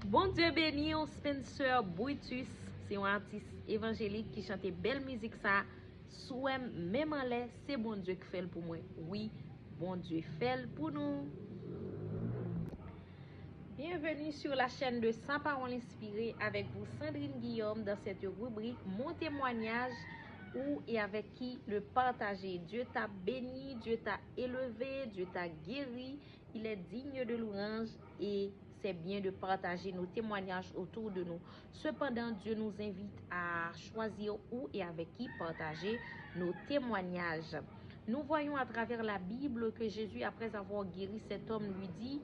Bon Dieu béni, on Spencer Brutus, c'est un artiste évangélique qui chantait belle musique ça. Souhait même en l'air, c'est bon Dieu qui fait le pour moi. Oui, bon Dieu fait le pour nous. Bienvenue sur la chaîne de 100 paroles inspirées avec vous Sandrine Guillaume dans cette rubrique Mon témoignage où et avec qui le partager. Dieu t'a béni, Dieu t'a élevé, Dieu t'a guéri. Il est digne de louange et c'est bien de partager nos témoignages autour de nous. Cependant, Dieu nous invite à choisir où et avec qui partager nos témoignages. Nous voyons à travers la Bible que Jésus, après avoir guéri cet homme, lui dit: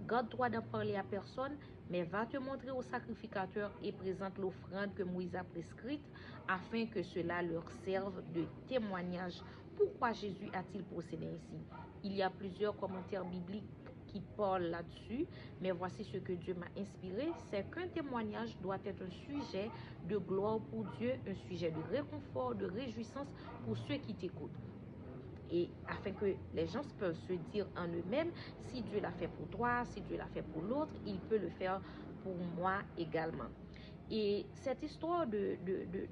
garde-toi d'en parler à personne, mais va te montrer au sacrificateur et présente l'offrande que Moïse a prescrite, afin que cela leur serve de témoignage. Pourquoi Jésus a-t-il procédé ainsi? Il y a plusieurs commentaires bibliques qui parlent là-dessus, mais voici ce que Dieu m'a inspiré, c'est qu'un témoignage doit être un sujet de gloire pour Dieu, un sujet de réconfort, de réjouissance pour ceux qui t'écoutent. Et afin que les gens peuvent se dire en eux-mêmes, si Dieu l'a fait pour toi, si Dieu l'a fait pour l'autre, il peut le faire pour moi également. Et cette histoire de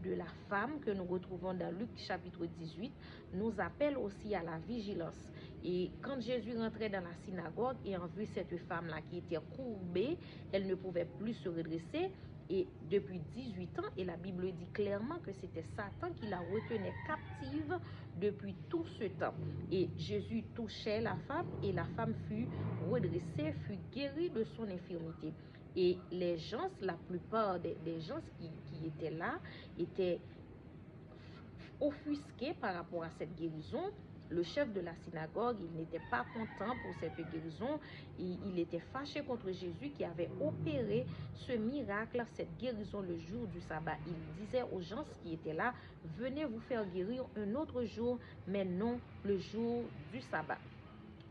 la femme que nous retrouvons dans Luc chapitre 18 nous appelle aussi à la vigilance. Et quand Jésus rentrait dans la synagogue et en vue cette femme-là qui était courbée, elle ne pouvait plus se redresser, et depuis 18 ans, et la Bible dit clairement que c'était Satan qui la retenait captive depuis tout ce temps. Et Jésus touchait la femme et la femme fut redressée, fut guérie de son infirmité. Et les gens, la plupart des gens qui étaient là, étaient offusqués par rapport à cette guérison. Le chef de la synagogue, il n'était pas content pour cette guérison. Il était fâché contre Jésus qui avait opéré ce miracle, cette guérison le jour du sabbat. Il disait aux gens qui étaient là, venez vous faire guérir un autre jour, mais non le jour du sabbat.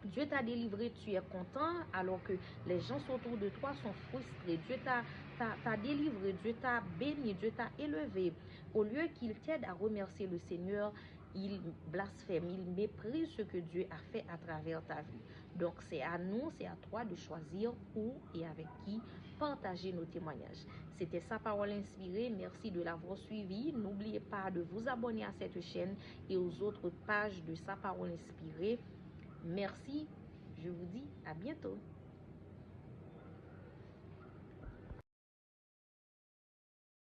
Dieu t'a délivré, tu es content, alors que les gens autour de toi sont frustrés. Dieu t'a délivré, Dieu t'a béni, Dieu t'a élevé. Au lieu qu'il t'aide à remercier le Seigneur, il blasphème, il méprise ce que Dieu a fait à travers ta vie. Donc c'est à nous, c'est à toi de choisir où et avec qui partager nos témoignages. C'était Sa Parole Inspirée. Merci de l'avoir suivi. N'oubliez pas de vous abonner à cette chaîne et aux autres pages de Sa Parole Inspirée. Merci, je vous dis à bientôt.